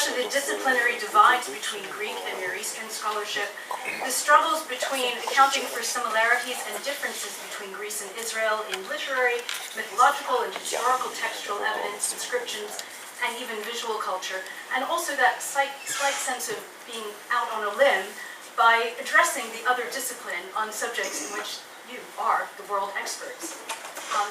to the disciplinary divides between Greek and Near Eastern scholarship, the struggles between accounting for similarities and differences between Greece and Israel in literary, mythological, and historical textual evidence, inscriptions, and even visual culture, and also that slight sense of being out on a limb by addressing the other discipline on subjects in which you are the world experts.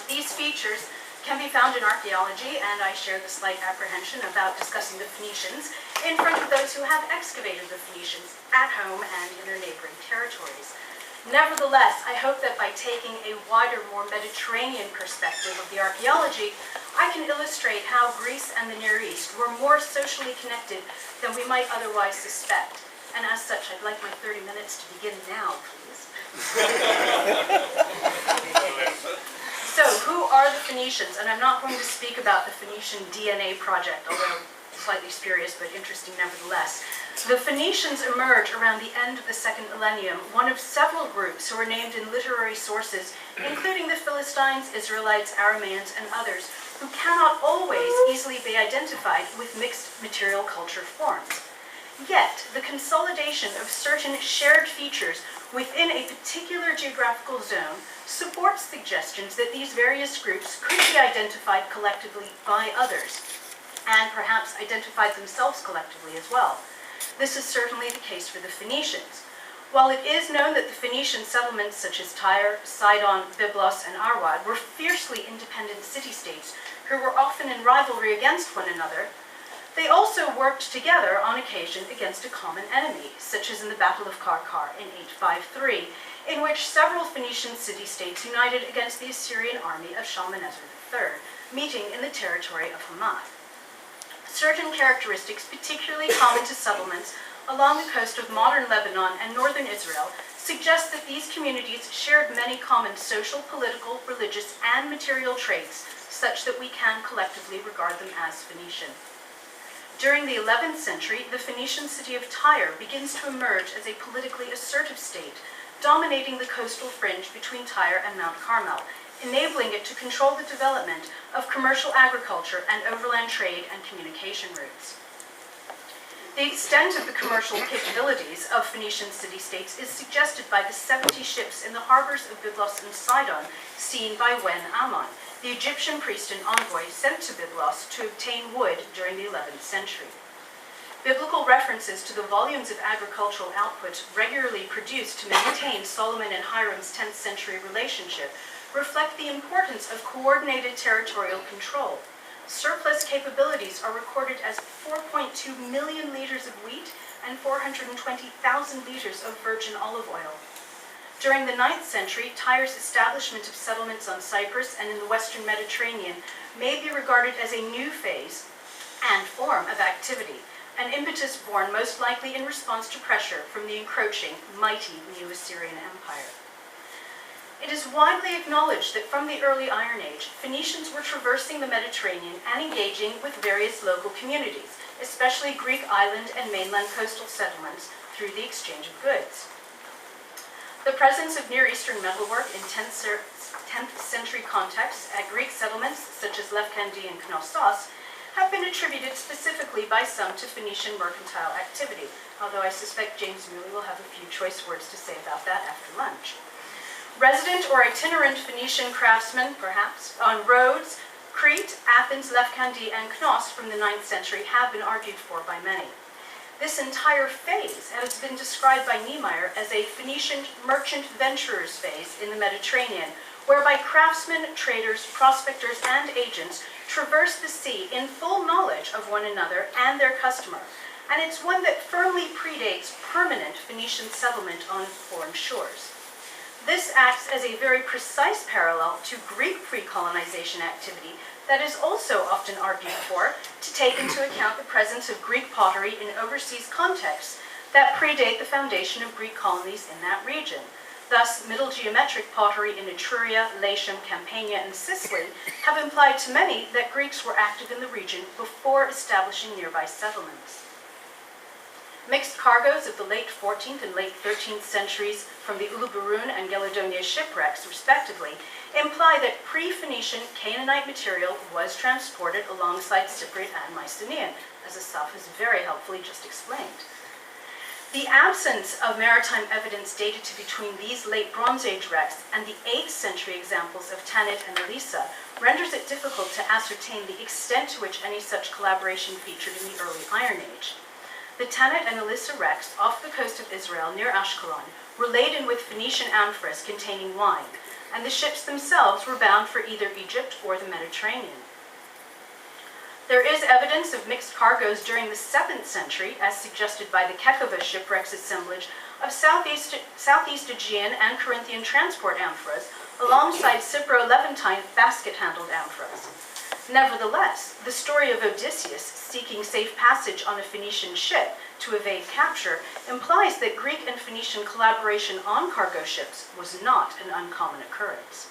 These features can be found in archaeology, and I share the slight apprehension about discussing the Phoenicians in front of those who have excavated the Phoenicians at home and in their neighboring territories. Nevertheless, I hope that by taking a wider, more Mediterranean perspective of the archaeology, I can illustrate how Greece and the Near East were more socially connected than we might otherwise suspect. And as such, I'd like my 30 minutes to begin now, please. So, who are the Phoenicians? And I'm not going to speak about the Phoenician DNA project, although slightly spurious but interesting nevertheless. The Phoenicians emerge around the end of the second millennium, one of several groups who are named in literary sources, including the Philistines, Israelites, Aramaeans, and others, who cannot always easily be identified with mixed material culture forms. Yet, the consolidation of certain shared features within a particular geographical zone supports suggestions that these various groups could be identified collectively by others, and perhaps identified themselves collectively as well. This is certainly the case for the Phoenicians. While it is known that the Phoenician settlements such as Tyre, Sidon, Byblos, and Arwad were fiercely independent city-states who were often in rivalry against one another, they also worked together on occasion against a common enemy, such as in the Battle of Karkar in 853, in which several Phoenician city-states united against the Assyrian army of Shalmaneser III, meeting in the territory of Hamath. Certain characteristics particularly common to settlements along the coast of modern Lebanon and northern Israel suggest that these communities shared many common social, political, religious, and material traits, such that we can collectively regard them as Phoenician. During the 11th century, the Phoenician city of Tyre begins to emerge as a politically assertive state, dominating the coastal fringe between Tyre and Mount Carmel, enabling it to control the development of commercial agriculture and overland trade and communication routes. The extent of the commercial capabilities of Phoenician city-states is suggested by the 70 ships in the harbors of Byblos and Sidon seen by Wen Ammon, the Egyptian priest and envoy sent to Byblos to obtain wood during the 11th century. Biblical references to the volumes of agricultural output regularly produced to maintain Solomon and Hiram's 10th century relationship reflect the importance of coordinated territorial control. Surplus capabilities are recorded as 4.2 million liters of wheat and 420,000 liters of virgin olive oil. During the 9th century, Tyre's establishment of settlements on Cyprus and in the western Mediterranean may be regarded as a new phase and form of activity, an impetus born most likely in response to pressure from the encroaching, mighty new Assyrian Empire. It is widely acknowledged that from the early Iron Age, Phoenicians were traversing the Mediterranean and engaging with various local communities, especially Greek island and mainland coastal settlements, through the exchange of goods. The presence of Near Eastern metalwork in 10th century contexts at Greek settlements such as Lefkandi and Knossos have been attributed specifically by some to Phoenician mercantile activity, although I suspect James Muley will have a few choice words to say about that after lunch. Resident or itinerant Phoenician craftsmen, perhaps, on Rhodes, Crete, Athens, Lefkandi, and Knos from the 9th century have been argued for by many. This entire phase has been described by Niemeyer as a Phoenician merchant venturers phase in the Mediterranean, whereby craftsmen, traders, prospectors, and agents traverse the sea in full knowledge of one another and their customer, and it's one that firmly predates permanent Phoenician settlement on foreign shores. This acts as a very precise parallel to Greek pre-colonization activity that is also often argued for to take into account the presence of Greek pottery in overseas contexts that predate the foundation of Greek colonies in that region. Thus, Middle Geometric pottery in Etruria, Latium, Campania, and Sicily have implied to many that Greeks were active in the region before establishing nearby settlements. Mixed cargoes of the late 14th and late 13th centuries from the Uluburun and Geladonia shipwrecks, respectively, imply that pre-Phoenician Canaanite material was transported alongside Cypriot and Mycenaean, as Asaf has very helpfully just explained. The absence of maritime evidence dated to between these late Bronze Age wrecks and the 8th century examples of Tanit and Lycia renders it difficult to ascertain the extent to which any such collaboration featured in the early Iron Age. The Tanit and Lycia wrecks off the coast of Israel near Ashkelon were laden with Phoenician amphoras containing wine, and the ships themselves were bound for either Egypt or the Mediterranean. There is evidence of mixed cargoes during the 7th century, as suggested by the Kekova shipwrecks assemblage of Southeast Aegean and Corinthian transport amphoras, alongside Cypro-Levantine basket-handled amphoras. Nevertheless, the story of Odysseus seeking safe passage on a Phoenician ship to evade capture implies that Greek and Phoenician collaboration on cargo ships was not an uncommon occurrence.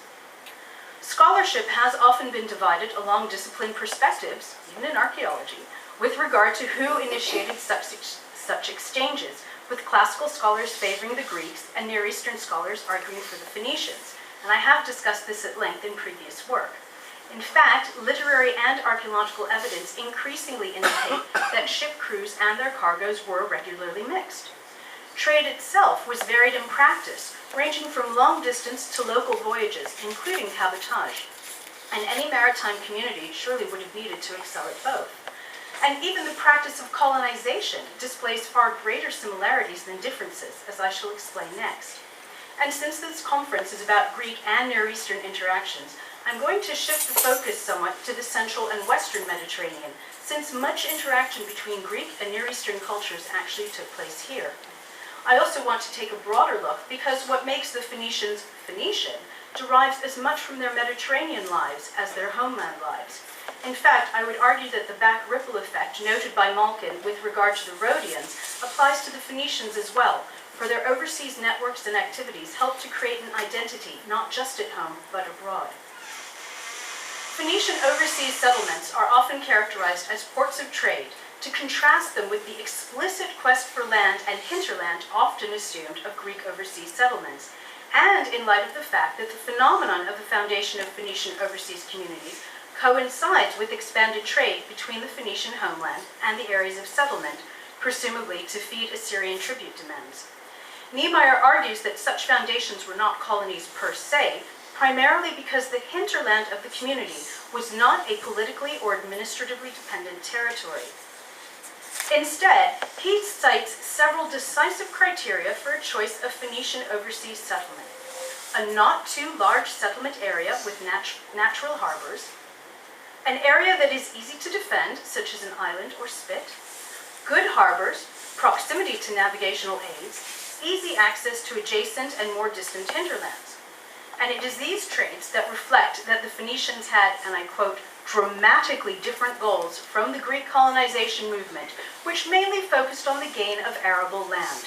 Scholarship has often been divided along discipline perspectives, even in archaeology, with regard to who initiated such exchanges, with classical scholars favoring the Greeks and Near Eastern scholars arguing for the Phoenicians, and I have discussed this at length in previous work. In fact, literary and archaeological evidence increasingly indicate that ship crews and their cargoes were regularly mixed. Trade itself was varied in practice, ranging from long distance to local voyages, including cabotage. And any maritime community surely would have needed to excel at both. And even the practice of colonization displays far greater similarities than differences, as I shall explain next. And since this conference is about Greek and Near Eastern interactions, I'm going to shift the focus somewhat to the Central and Western Mediterranean, since much interaction between Greek and Near Eastern cultures actually took place here. I also want to take a broader look because what makes the Phoenicians Phoenician derives as much from their Mediterranean lives as their homeland lives. In fact, I would argue that the back ripple effect noted by Malkin with regard to the Rhodians applies to the Phoenicians as well, for their overseas networks and activities help to create an identity not just at home but abroad. Phoenician overseas settlements are often characterized as ports of trade, to contrast them with the explicit quest for land and hinterland often assumed of Greek overseas settlements, and in light of the fact that the phenomenon of the foundation of Phoenician overseas communities coincides with expanded trade between the Phoenician homeland and the areas of settlement, presumably to feed Assyrian tribute demands. Niemeyer argues that such foundations were not colonies per se, primarily because the hinterland of the community was not a politically or administratively dependent territory. Instead, he cites several decisive criteria for a choice of Phoenician overseas settlement: a not too large settlement area with natural harbors, an area that is easy to defend, such as an island or spit, good harbors, proximity to navigational aids, easy access to adjacent and more distant hinterlands. And it is these traits that reflect that the Phoenicians had, and I quote, dramatically different goals from the Greek colonization movement, which mainly focused on the gain of arable land.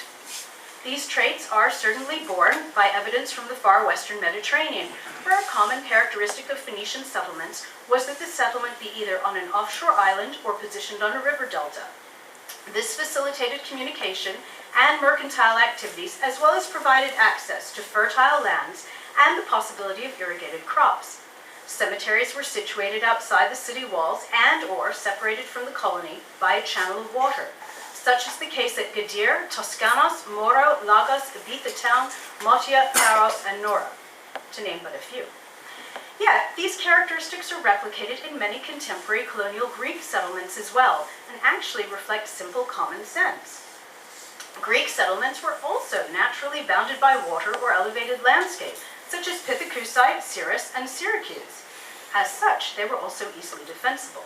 These traits are certainly borne by evidence from the far western Mediterranean, where a common characteristic of Phoenician settlements was that the settlement be either on an offshore island or positioned on a river delta. This facilitated communication and mercantile activities, as well as provided access to fertile lands and the possibility of irrigated crops. Cemeteries were situated outside the city walls and/or separated from the colony by a channel of water, such as the case at Gadir, Toscanos, Moro, Lagos, Ibiza Town, Motia, Paros, and Nora, to name but a few. Yet, these characteristics are replicated in many contemporary colonial Greek settlements as well, and actually reflect simple common sense. Greek settlements were also naturally bounded by water or elevated landscape, such as Pithecusae, Cyrrhus, and Syracuse. As such, they were also easily defensible.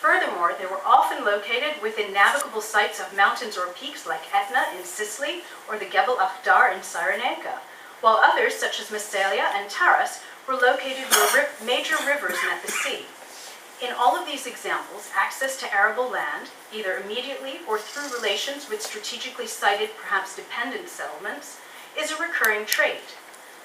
Furthermore, they were often located within navigable sites of mountains or peaks like Etna in Sicily or the Gebel Akhdar in Cyrenaica, while others, such as Massalia and Taras, were located where major rivers met the sea. In all of these examples, access to arable land, either immediately or through relations with strategically sited, perhaps dependent settlements, is a recurring trait.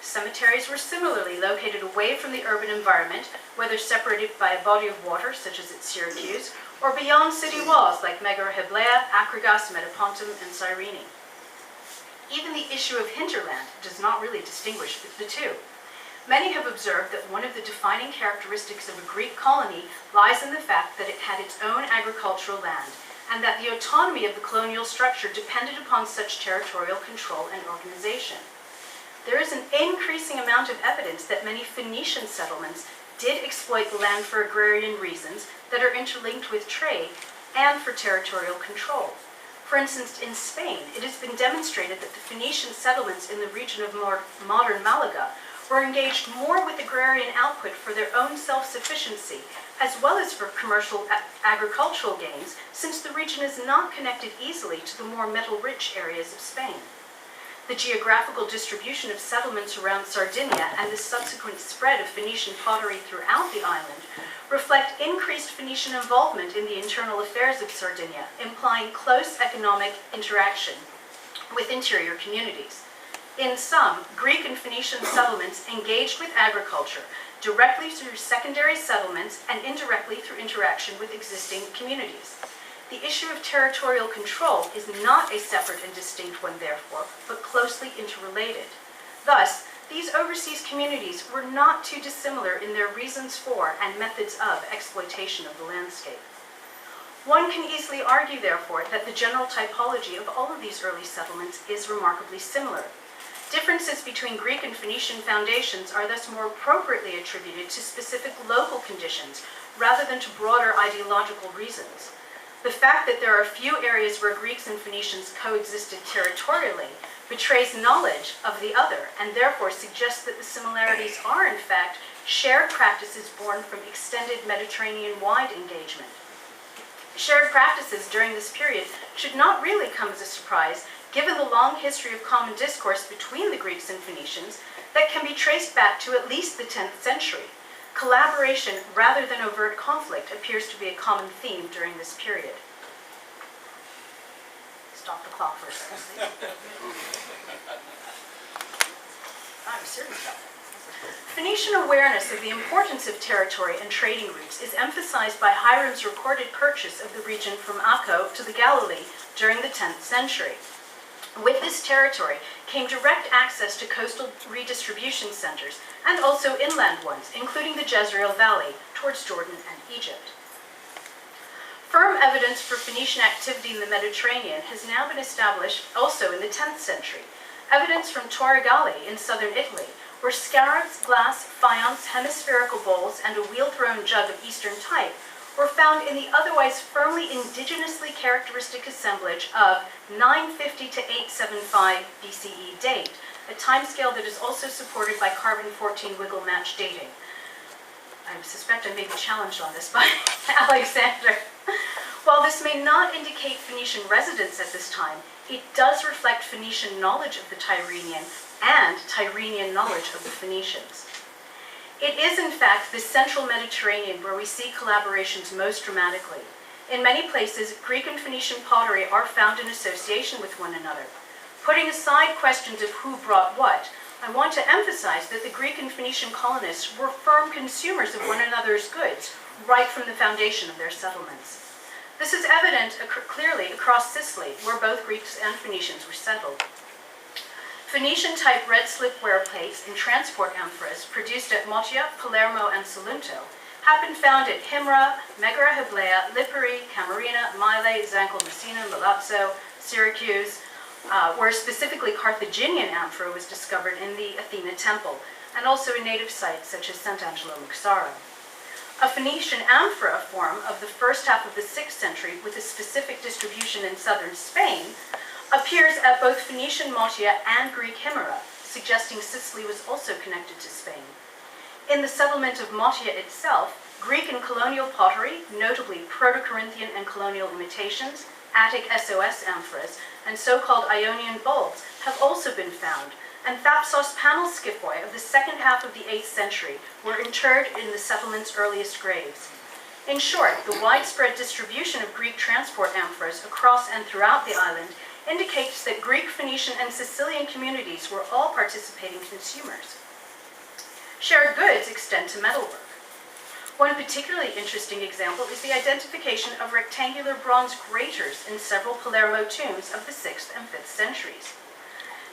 Cemeteries were similarly located away from the urban environment, whether separated by a body of water, such as at Syracuse, or beyond city walls like Megara-Heblea, Acragas, Metapontum, and Cyrene. Even the issue of hinterland does not really distinguish the two. Many have observed that one of the defining characteristics of a Greek colony lies in the fact that it had its own agricultural land, and that the autonomy of the colonial structure depended upon such territorial control and organization. There is an increasing amount of evidence that many Phoenician settlements did exploit the land for agrarian reasons that are interlinked with trade and for territorial control. For instance, in Spain, it has been demonstrated that the Phoenician settlements in the region of modern Malaga were engaged more with agrarian output for their own self-sufficiency, as well as for commercial agricultural gains, since the region is not connected easily to the more metal-rich areas of Spain. The geographical distribution of settlements around Sardinia and the subsequent spread of Phoenician pottery throughout the island reflect increased Phoenician involvement in the internal affairs of Sardinia, implying close economic interaction with interior communities. In sum, Greek and Phoenician settlements engaged with agriculture directly through secondary settlements and indirectly through interaction with existing communities. The issue of territorial control is not a separate and distinct one, therefore, but closely interrelated. Thus, these overseas communities were not too dissimilar in their reasons for and methods of exploitation of the landscape. One can easily argue, therefore, that the general typology of all of these early settlements is remarkably similar. Differences between Greek and Phoenician foundations are thus more appropriately attributed to specific local conditions rather than to broader ideological reasons. The fact that there are few areas where Greeks and Phoenicians coexisted territorially betrays knowledge of the other, and therefore suggests that the similarities are, in fact, shared practices born from extended Mediterranean-wide engagement. Shared practices during this period should not really come as a surprise, given the long history of common discourse between the Greeks and Phoenicians that can be traced back to at least the 10th century. Collaboration rather than overt conflict appears to be a common theme during this period. Stop the clock for a second. I'm serious about that. Phoenician awareness of the importance of territory and trading routes is emphasized by Hiram's recorded purchase of the region from Akko to the Galilee during the 10th century. With this territory came direct access to coastal redistribution centers and also inland ones, including the Jezreel Valley towards Jordan and Egypt. Firm evidence for Phoenician activity in the Mediterranean has now been established also in the 10th century. Evidence from Torrigali in southern Italy, where scarabs, glass, faience, hemispherical bowls, and a wheel-thrown jug of Eastern type were found in the otherwise firmly indigenously characteristic assemblage of 950 to 875 BCE date, a timescale that is also supported by carbon-14 wiggle match dating. I suspect I may be challenged on this by Alexander. While this may not indicate Phoenician residence at this time, it does reflect Phoenician knowledge of the Tyrrhenian and Tyrrhenian knowledge of the Phoenicians. It is, in fact, the central Mediterranean where we see collaborations most dramatically. In many places, Greek and Phoenician pottery are found in association with one another. Putting aside questions of who brought what, I want to emphasize that the Greek and Phoenician colonists were firm consumers of one another's goods right from the foundation of their settlements. This is evident clearly across Sicily, where both Greeks and Phoenicians were settled. Phoenician-type red slipware plates and transport amphoras produced at Motia, Palermo, and Salunto have been found at Himra, Megara Hiblea, Lipari, Camarina, Mylae, Zancle, Messina, Milazzo, Syracuse, where specifically Carthaginian amphora was discovered in the Athena temple, and also in native sites such as Sant'Angelo Muxaro. A Phoenician amphora form of the first half of the 6th century with a specific distribution in southern Spain appears at both Phoenician Motia and Greek Himera, suggesting Sicily was also connected to Spain. In the settlement of Motia itself, Greek and colonial pottery, notably Proto-Corinthian and colonial imitations, Attic SOS amphoras, and so-called Ionian bulbs have also been found, and Thapsos panel sciphoi of the second half of the 8th century were interred in the settlement's earliest graves. In short, the widespread distribution of Greek transport amphoras across and throughout the island indicates that Greek, Phoenician, and Sicilian communities were all participating consumers. Shared goods extend to metalwork. One particularly interesting example is the identification of rectangular bronze graters in several Palermo tombs of the 6th and 5th centuries.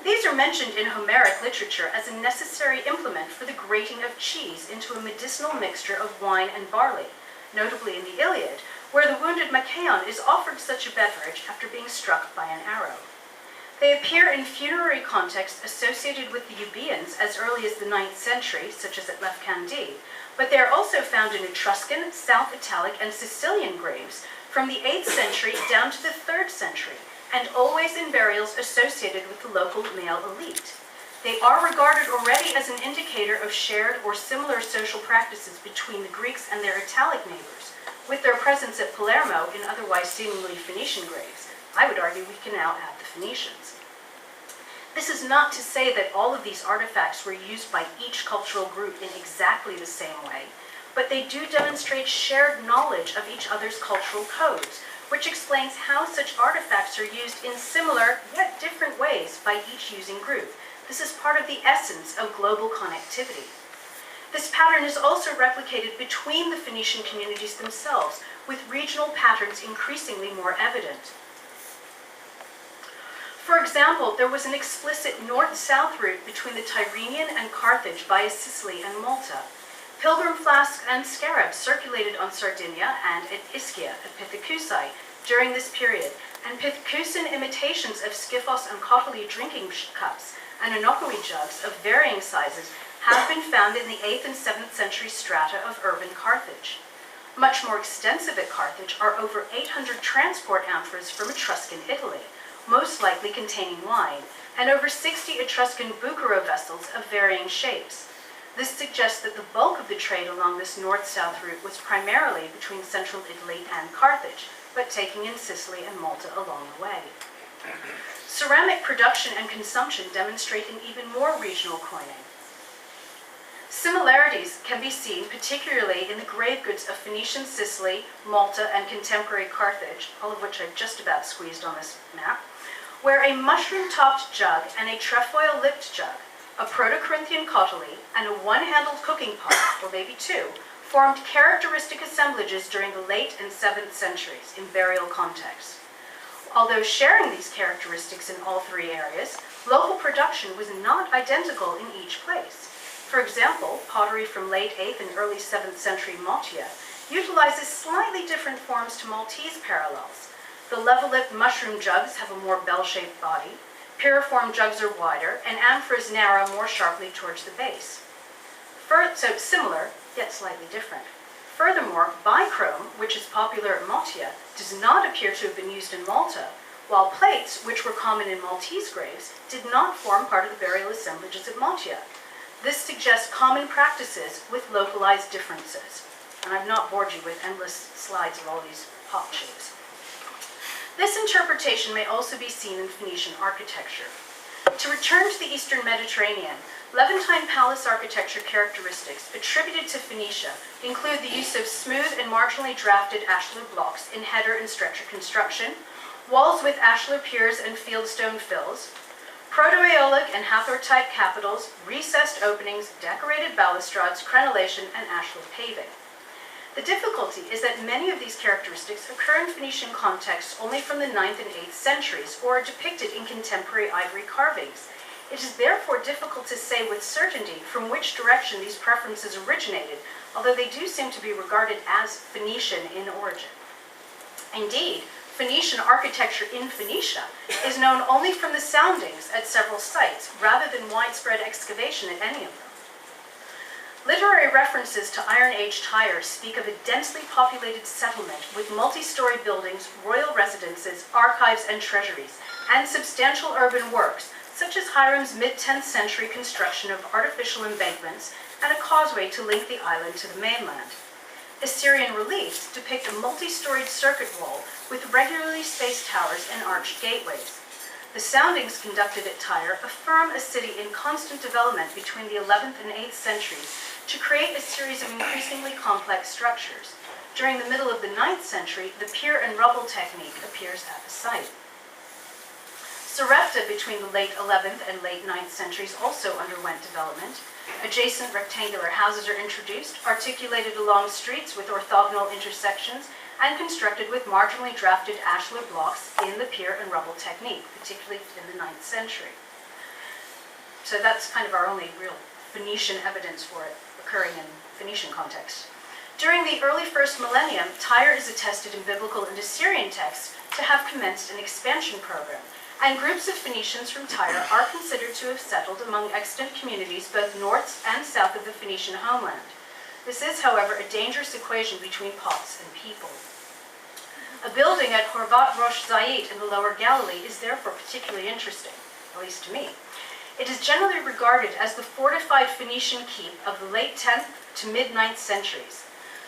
These are mentioned in Homeric literature as a necessary implement for the grating of cheese into a medicinal mixture of wine and barley, notably in the Iliad, where the wounded Machaon is offered such a beverage after being struck by an arrow. They appear in funerary contexts associated with the Euboeans as early as the 9th century, such as at Lefkandi, but they are also found in Etruscan, South Italic, and Sicilian graves from the 8th century down to the 3rd century, and always in burials associated with the local male elite. They are regarded already as an indicator of shared or similar social practices between the Greeks and their Italic neighbors, with their presence at Palermo in otherwise seemingly Phoenician graves. I would argue we can now add the Phoenicians. This is not to say that all of these artifacts were used by each cultural group in exactly the same way, but they do demonstrate shared knowledge of each other's cultural codes, which explains how such artifacts are used in similar yet different ways by each using group. This is part of the essence of global connectivity. This pattern is also replicated between the Phoenician communities themselves, with regional patterns increasingly more evident. For example, there was an explicit north-south route between the Tyrrhenian and Carthage via Sicily and Malta. Pilgrim flasks and scarabs circulated on Sardinia and at Ischia, at Pithecusae, during this period, and Pithecusan imitations of Skyphos and Kotuli drinking cups and Anokoi jugs of varying sizes have been found in the 8th and 7th century strata of urban Carthage. Much more extensive at Carthage are over 800 transport amphoras from Etruscan Italy, most likely containing wine, and over 60 Etruscan bucero vessels of varying shapes. This suggests that the bulk of the trade along this north-south route was primarily between central Italy and Carthage, but taking in Sicily and Malta along the way. Ceramic production and consumption demonstrate an even more regional coining. Similarities can be seen particularly in the grave goods of Phoenician Sicily, Malta, and contemporary Carthage, all of which I've just about squeezed on this map, where a mushroom-topped jug and a trefoil-lipped jug, a Proto-Corinthian cotuli, and a one-handled cooking pot, or maybe two, formed characteristic assemblages during the late and 7th centuries in burial contexts. Although sharing these characteristics in all three areas, local production was not identical in each place. For example, pottery from late 8th and early 7th century Malta utilizes slightly different forms to Maltese parallels. The level-lipped mushroom jugs have a more bell-shaped body, piriform jugs are wider, and amphoras narrow more sharply towards the base. So similar, yet slightly different. Furthermore, bichrome, which is popular at Malta, does not appear to have been used in Malta, while plates, which were common in Maltese graves, did not form part of the burial assemblages at Malta. This suggests common practices with localized differences. And I've not bored you with endless slides of all these pot shapes. This interpretation may also be seen in Phoenician architecture. To return to the Eastern Mediterranean, Levantine palace architecture characteristics attributed to Phoenicia include the use of smooth and marginally drafted ashlar blocks in header and stretcher construction, walls with ashlar piers and fieldstone fills, Proto-Aeolic and Hathor-type capitals, recessed openings, decorated balustrades, crenellation, and ashlar paving. The difficulty is that many of these characteristics occur in Phoenician contexts only from the 9th and 8th centuries, or are depicted in contemporary ivory carvings. It is therefore difficult to say with certainty from which direction these preferences originated, although they do seem to be regarded as Phoenician in origin. Indeed, Phoenician architecture in Phoenicia is known only from the soundings at several sites, rather than widespread excavation at any of them. Literary references to Iron Age Tyre speak of a densely populated settlement with multi-story buildings, royal residences, archives, and treasuries, and substantial urban works, such as Hiram's mid-10th century construction of artificial embankments and a causeway to link the island to the mainland. Assyrian reliefs depict a multi-storied circuit wall with regularly spaced towers and arched gateways. The soundings conducted at Tyre affirm a city in constant development between the 11th and 8th centuries to create a series of increasingly complex structures. During the middle of the 9th century, the pier and rubble technique appears at the site. Sarepta between the late 11th and late 9th centuries also underwent development. Adjacent rectangular houses are introduced, articulated along streets with orthogonal intersections, and constructed with marginally drafted ashlar blocks in the pier and rubble technique, particularly in the 9th century. So that's kind of our only real Phoenician evidence for it occurring in Phoenician context. During the early first millennium, Tyre is attested in biblical and Assyrian texts to have commenced an expansion program, and groups of Phoenicians from Tyre are considered to have settled among extant communities both north and south of the Phoenician homeland. This is, however, a dangerous equation between pots and people. A building at Horvat Rosh Zayit in the Lower Galilee is therefore particularly interesting, at least to me. It is generally regarded as the fortified Phoenician keep of the late 10th to mid-9th centuries.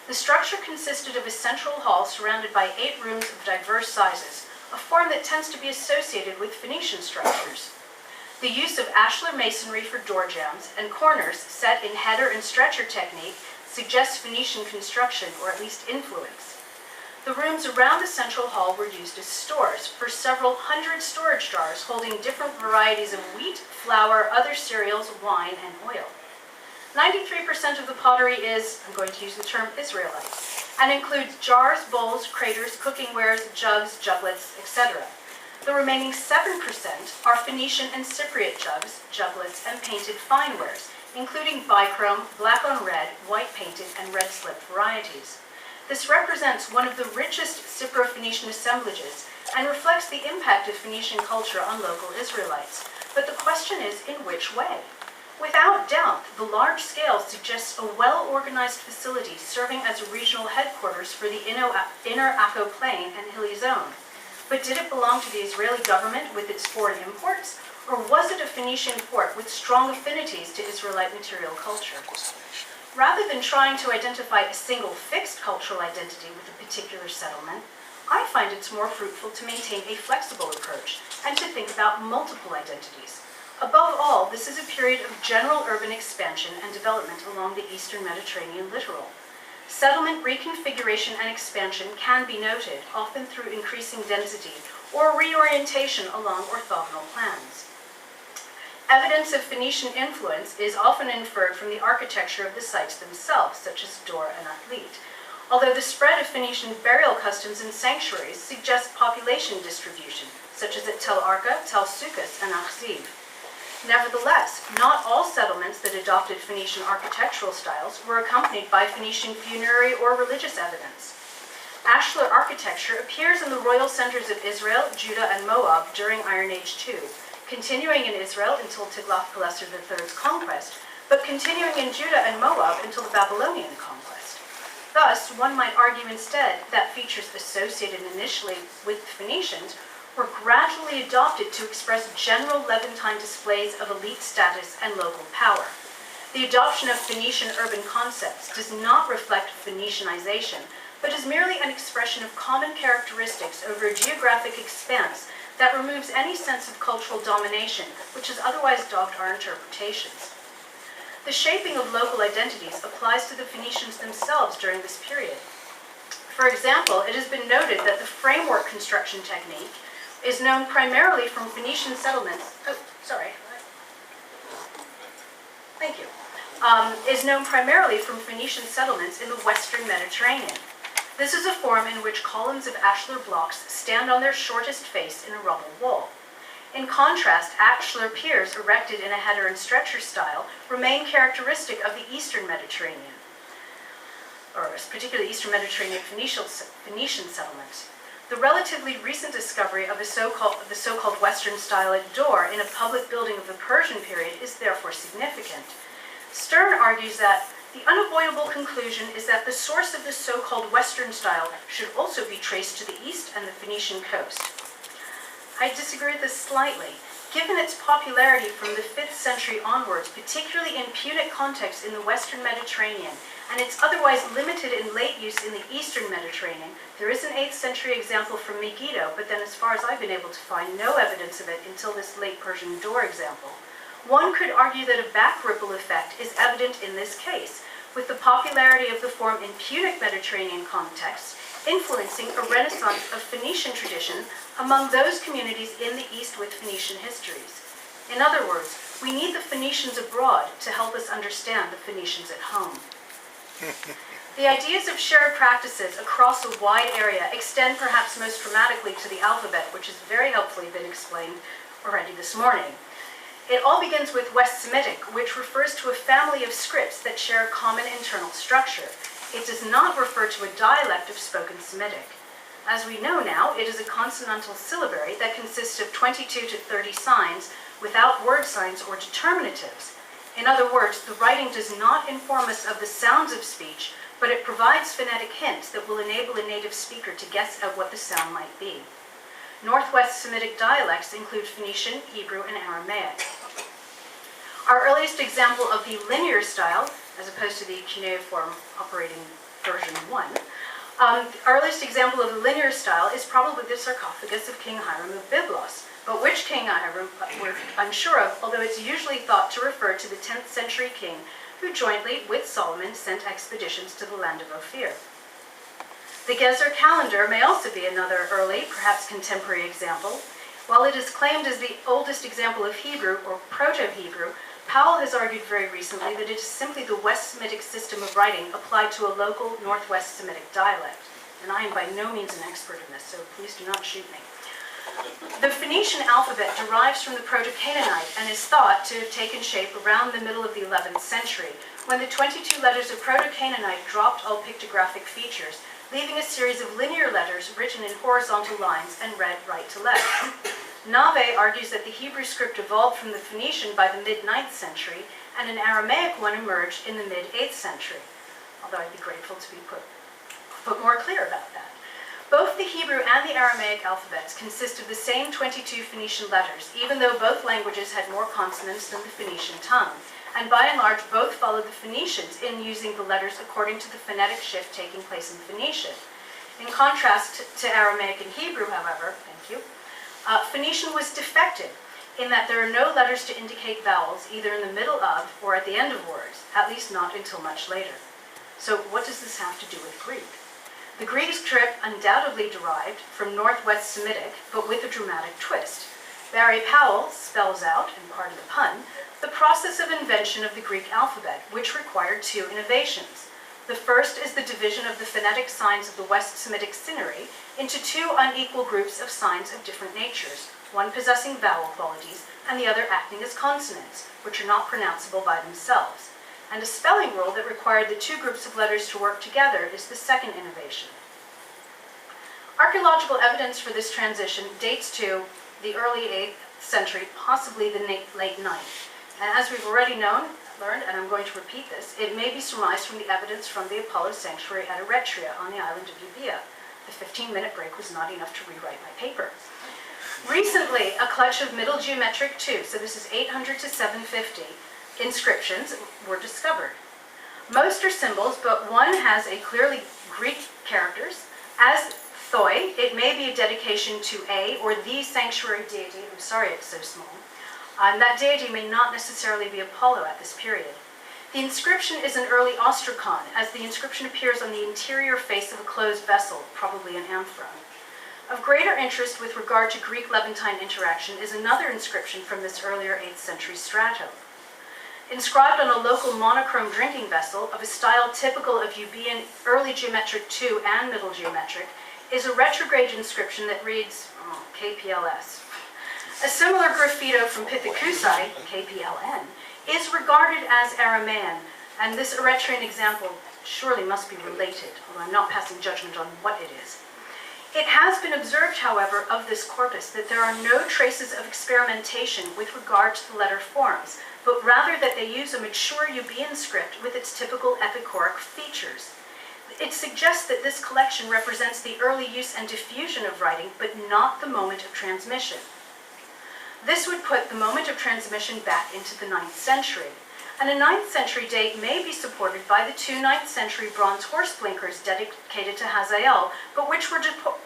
The structure consisted of a central hall surrounded by 8 rooms of diverse sizes, a form that tends to be associated with Phoenician structures. The use of ashlar masonry for door jambs and corners set in header and stretcher technique suggests Phoenician construction, or at least influence. The rooms around the central hall were used as stores for several hundred storage jars holding different varieties of wheat, flour, other cereals, wine, and oil. 93% of the pottery is, I'm going to use the term Israelite, and includes jars, bowls, craters, cooking wares, jugs, juglets, etc. The remaining 7% are Phoenician and Cypriot jugs, juglets, and painted fine wares, including bichrome, black on red, white painted, and red slip varieties. This represents one of the richest Cypro-Phoenician assemblages and reflects the impact of Phoenician culture on local Israelites. But the question is, in which way? Without doubt, the large scale suggests a well-organized facility serving as a regional headquarters for the Inner Akko Plain and hilly zone. But did it belong to the Israeli government with its foreign imports, or was it a Phoenician port with strong affinities to Israelite material culture? Rather than trying to identify a single fixed cultural identity with a particular settlement, I find it's more fruitful to maintain a flexible approach and to think about multiple identities. Above all, this is a period of general urban expansion and development along the eastern Mediterranean littoral. Settlement reconfiguration and expansion can be noted, often through increasing density or reorientation along orthogonal plans. Evidence of Phoenician influence is often inferred from the architecture of the sites themselves, such as Dor and Atlit, although the spread of Phoenician burial customs and sanctuaries suggests population distribution, such as at Tel Arka, Tel Sukkos, and Achziv. Nevertheless, not all settlements that adopted Phoenician architectural styles were accompanied by Phoenician funerary or religious evidence. Ashlar architecture appears in the royal centers of Israel, Judah, and Moab during Iron Age II, continuing in Israel until Tiglath-Pileser III's conquest, but continuing in Judah and Moab until the Babylonian conquest. Thus, one might argue instead that features associated initially with the Phoenicians were gradually adopted to express general Levantine displays of elite status and local power. The adoption of Phoenician urban concepts does not reflect Phoenicianization, but is merely an expression of common characteristics over a geographic expanse that removes any sense of cultural domination, which has otherwise dogged our interpretations. The shaping of local identities applies to the Phoenicians themselves during this period. For example, it has been noted that the framework construction technique is known primarily from Phoenician settlements. Is known primarily from Phoenician settlements in the Western Mediterranean. This is a form in which columns of ashlar blocks stand on their shortest face in a rubble wall. In contrast, ashlar piers erected in a header and stretcher style remain characteristic of the Eastern Mediterranean, or particularly Eastern Mediterranean Phoenician settlements. The relatively recent discovery of the so-called Western style at Dor in a public building of the Persian period is therefore significant. Stern argues that the unavoidable conclusion is that the source of the so-called Western style should also be traced to the east and the Phoenician coast. I disagree with this slightly. Given its popularity from the 5th century onwards, particularly in Punic context in the Western Mediterranean, and its otherwise limited and late use in the Eastern Mediterranean, there is an 8th century example from Megiddo, but then as far as I've been able to find, no evidence of it until this late Persian Dor example. One could argue that a back ripple effect is evident in this case, with the popularity of the form in Punic Mediterranean contexts influencing a renaissance of Phoenician tradition among those communities in the East with Phoenician histories. In other words, we need the Phoenicians abroad to help us understand the Phoenicians at home. The ideas of shared practices across a wide area extend perhaps most dramatically to the alphabet, which has very helpfully been explained already this morning. It all begins with West Semitic, which refers to a family of scripts that share a common internal structure. It does not refer to a dialect of spoken Semitic. As we know now, it is a consonantal syllabary that consists of 22 to 30 signs without word signs or determinatives. In other words, the writing does not inform us of the sounds of speech, but it provides phonetic hints that will enable a native speaker to guess at what the sound might be. Northwest Semitic dialects include Phoenician, Hebrew, and Aramaic. Our earliest example of the linear style, as opposed to the cuneiform operating version 1, our earliest example of the linear style is probably the sarcophagus of King Hiram of Byblos, but which King Hiram we're unsure of, although it's usually thought to refer to the 10th century king who jointly with Solomon sent expeditions to the land of Ophir. The Gezer calendar may also be another early, perhaps contemporary example. While it is claimed as the oldest example of Hebrew or Proto-Hebrew, Powell has argued very recently that it is simply the West Semitic system of writing applied to a local Northwest Semitic dialect. And I am by no means an expert in this, so please do not shoot me. The Phoenician alphabet derives from the Proto-Canaanite and is thought to have taken shape around the middle of the 11th century, when the 22 letters of Proto-Canaanite dropped all pictographic features, leaving a series of linear letters written in horizontal lines and read right to left. Nave argues that the Hebrew script evolved from the Phoenician by the mid-9th century, and an Aramaic one emerged in the mid-8th century, although I'd be grateful to be put more clear about that. Both the Hebrew and the Aramaic alphabets consist of the same 22 Phoenician letters, even though both languages had more consonants than the Phoenician tongue, and by and large both followed the Phoenicians in using the letters according to the phonetic shift taking place in Phoenician. In contrast to Aramaic and Hebrew, however, Phoenician was defective in that there are no letters to indicate vowels either in the middle of or at the end of words, at least not until much later. So what does this have to do with Greek? The Greek script undoubtedly derived from Northwest Semitic, but with a dramatic twist. Barry Powell spells out, and pardon the pun, the process of invention of the Greek alphabet, which required two innovations. The first is the division of the phonetic signs of the West Semitic cinery into two unequal groups of signs of different natures, one possessing vowel qualities and the other acting as consonants, which are not pronounceable by themselves. And a spelling rule that required the two groups of letters to work together is the second innovation. Archaeological evidence for this transition dates to the early 8th century, possibly the late 9th. And as we've already learned, and I'm going to repeat this, it may be surmised from the evidence from the Apollo sanctuary at Eretria on the island of Euboea. The 15-minute break was not enough to rewrite my paper. Recently, a clutch of Middle Geometric II, so this is 800 to 750, inscriptions were discovered. Most are symbols, but one has a clearly Greek characters. As Thoi, it may be a dedication to a or the sanctuary deity. I'm sorry it's so small. That deity may not necessarily be Apollo at this period. The inscription is an early ostracon, as the inscription appears on the interior face of a closed vessel, probably an amphora. Of greater interest with regard to Greek-Levantine interaction is another inscription from this earlier 8th century strato. Inscribed on a local monochrome drinking vessel of a style typical of Euboean early geometric II and middle geometric is a retrograde inscription that reads KPLS. A similar graffito from Pithecusae, KPLN, is regarded as Aramaean, and this Eretrian example surely must be related, although I'm not passing judgment on what it is. It has been observed, however, of this corpus that there are no traces of experimentation with regard to the letter forms, but rather that they use a mature Euboean script with its typical epicoric features. It suggests that this collection represents the early use and diffusion of writing, but not the moment of transmission. This would put the moment of transmission back into the 9th century, and a 9th century date may be supported by the two 9th century bronze horse blinkers dedicated to Hazael, but which were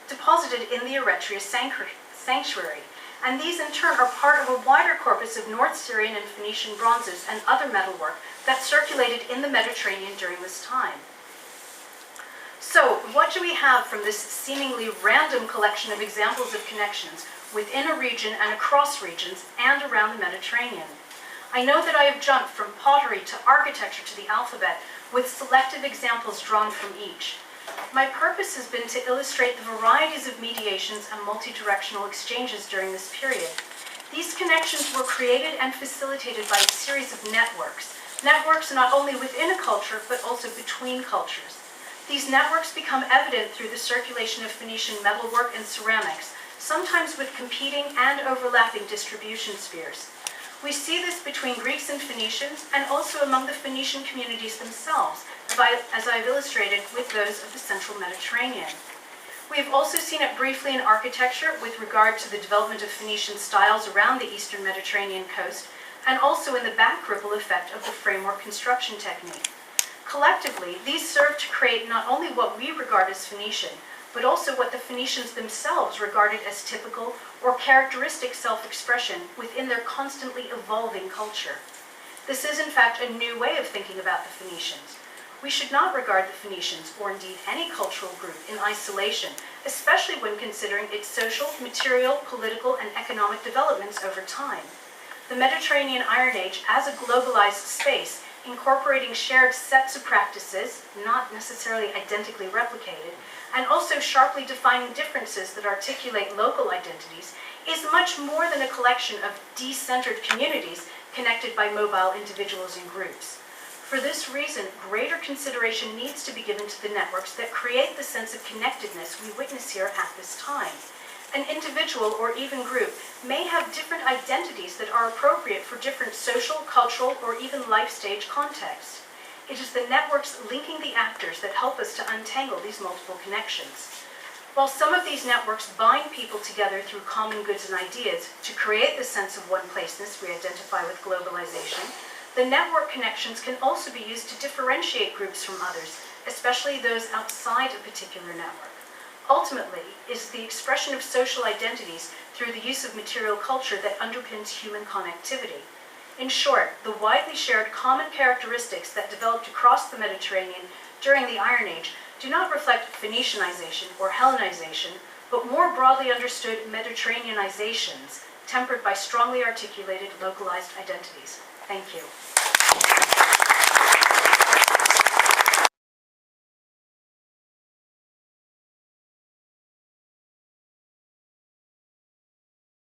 deposited in the Eretria sanctuary, and these in turn are part of a wider corpus of North Syrian and Phoenician bronzes and other metalwork that circulated in the Mediterranean during this time. So, what do we have from this seemingly random collection of examples of connections within a region and across regions and around the Mediterranean? I know that I have jumped from pottery to architecture to the alphabet with selective examples drawn from each. My purpose has been to illustrate the varieties of mediations and multi-directional exchanges during this period. These connections were created and facilitated by a series of networks. Networks not only within a culture, but also between cultures. These networks become evident through the circulation of Phoenician metalwork and ceramics, sometimes with competing and overlapping distribution spheres. We see this between Greeks and Phoenicians, and also among the Phoenician communities themselves, as I've illustrated with those of the central Mediterranean. We have also seen it briefly in architecture with regard to the development of Phoenician styles around the eastern Mediterranean coast, and also in the back ripple effect of the framework construction technique. Collectively, these serve to create not only what we regard as Phoenician, but also what the Phoenicians themselves regarded as typical or characteristic self-expression within their constantly evolving culture. This is in fact a new way of thinking about the Phoenicians. We should not regard the Phoenicians, or indeed any cultural group, in isolation, especially when considering its social, material, political, and economic developments over time. The Mediterranean Iron Age as a globalized space, incorporating shared sets of practices, not necessarily identically replicated, and also sharply defining differences that articulate local identities, is much more than a collection of decentered communities connected by mobile individuals and groups. For this reason, greater consideration needs to be given to the networks that create the sense of connectedness we witness here at this time. An individual or even group may have different identities that are appropriate for different social, cultural, or even life stage contexts. It is the networks linking the actors that help us to untangle these multiple connections. While some of these networks bind people together through common goods and ideas to create the sense of one-placeness we identify with globalization, the network connections can also be used to differentiate groups from others, especially those outside a particular network. Ultimately, it is the expression of social identities through the use of material culture that underpins human connectivity. In short, the widely shared common characteristics that developed across the Mediterranean during the Iron Age do not reflect Phoenicianization or Hellenization, but more broadly understood Mediterraneanizations, tempered by strongly articulated localized identities. Thank you.